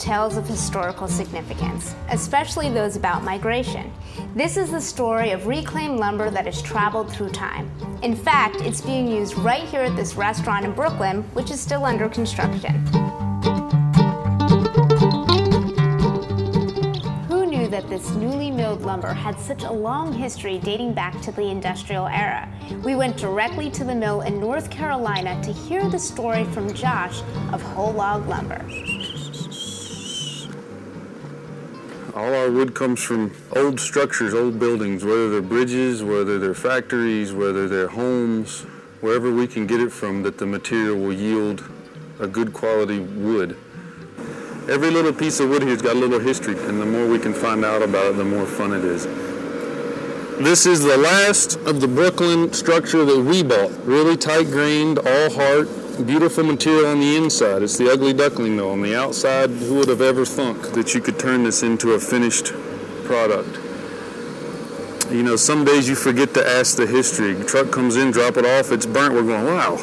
tales of historical significance, especially those about migration. This is the story of reclaimed lumber that has traveled through time. In fact, it's being used right here at this restaurant in Brooklyn, which is still under construction. Who knew that this newly milled lumber had such a long history dating back to the industrial era? We went directly to the mill in North Carolina to hear the story from Josh of Whole Log Lumber. All our wood comes from old structures, old buildings, whether they're bridges, whether they're factories, whether they're homes, wherever we can get it from that the material will yield a good quality wood. Every little piece of wood here's got a little history, and the more we can find out about it, the more fun it is. This is the last of the Brooklyn structure that we bought. Really tight-grained, all heart, beautiful material on the inside. It's the ugly duckling though. On the outside, who would have ever thunk that you could turn this into a finished product? You know, some days you forget to ask the history. The truck comes in, drop it off, it's burnt. We're going, wow,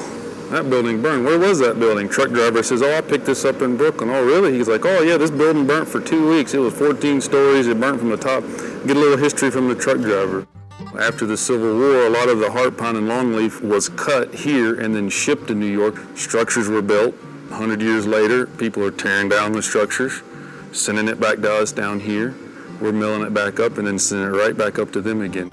that building burned. Where was that building? Truck driver says, oh, I picked this up in Brooklyn. Oh, really? He's like, oh, yeah, this building burnt for 2 weeks. It was 14 stories. It burnt from the top. Get a little history from the truck driver. After the Civil War, a lot of the heart pine and longleaf was cut here and then shipped to New York. Structures were built. 100 years later, people are tearing down the structures, sending it back to us down here. We're milling it back up and then sending it right back up to them again.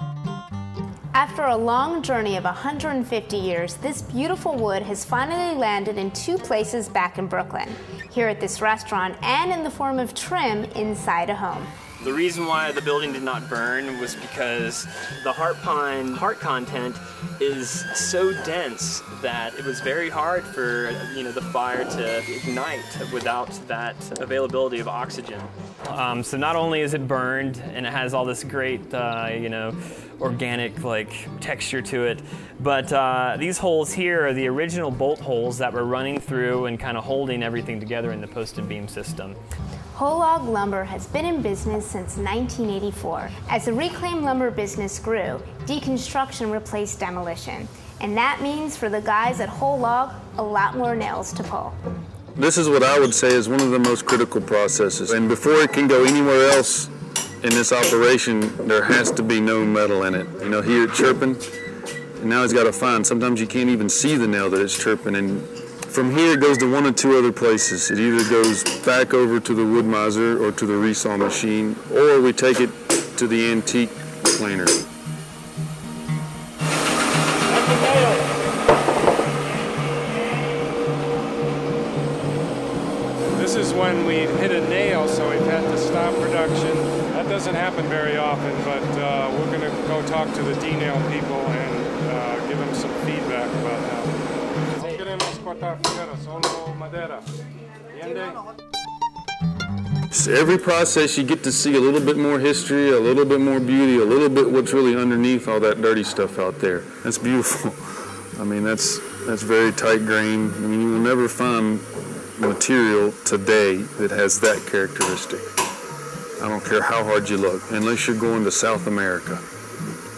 After a long journey of 150 years, this beautiful wood has finally landed in 2 places back in Brooklyn, here at this restaurant and in the form of trim inside a home. The reason why the building did not burn was because the heart pine heart content is so dense that it was very hard for the fire to ignite without that availability of oxygen. So not only is it burned and it has all this great organic texture to it, but these holes here are the original bolt holes that were running through and kind of holding everything together in the post and beam system. Whole Log Lumber has been in business since 1984. As the reclaimed lumber business grew, deconstruction replaced demolition. And that means for the guys at Whole Log, a lot more nails to pull. This is what I would say is one of the most critical processes. And before it can go anywhere else in this operation, there has to be no metal in it. Here it's chirping, and now he's got to find. Sometimes you can't even see the nail that it's chirping. And from here it goes to 1 or 2 other places. It either goes back over to the wood miser or to the resaw machine, or we take it to the antique planer. This is when we hit a nail, so we've had to stop production. That doesn't happen very often, but we're going to go talk to the D-nail people and give them some feedback about that. So every process you get to see a little bit more history, a little bit more beauty, a little bit what's really underneath all that dirty stuff out there. That's beautiful. I mean, that's very tight grained. I mean, you will never find material today that has that characteristic. I don't care how hard you look, unless you're going to South America.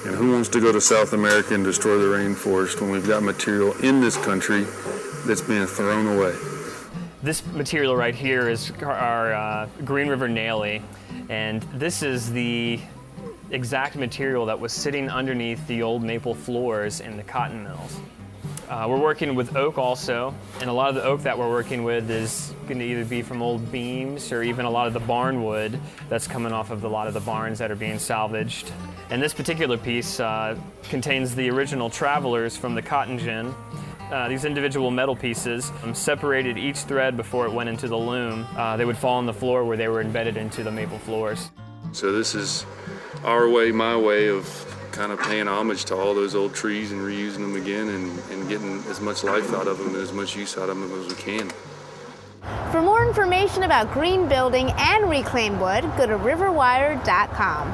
And who wants to go to South America and destroy the rainforest when we've got material in this country that's being thrown away? This material right here is our Green River Nailie, and this is the exact material that was sitting underneath the old maple floors in the cotton mills. We're working with oak also, and a lot of the oak that we're working with is going to either be from old beams or even a lot of the barn wood that's coming off of a lot of the barns that are being salvaged. And this particular piece contains the original travelers from the cotton gin. These individual metal pieces separated each thread before it went into the loom. They would fall on the floor where they were embedded into the maple floors. So this is our way, my way of kind of paying homage to all those old trees and reusing them again and getting as much life out of them and as much use out of them as we can. For more information about green building and reclaimed wood, go to riverwire.com.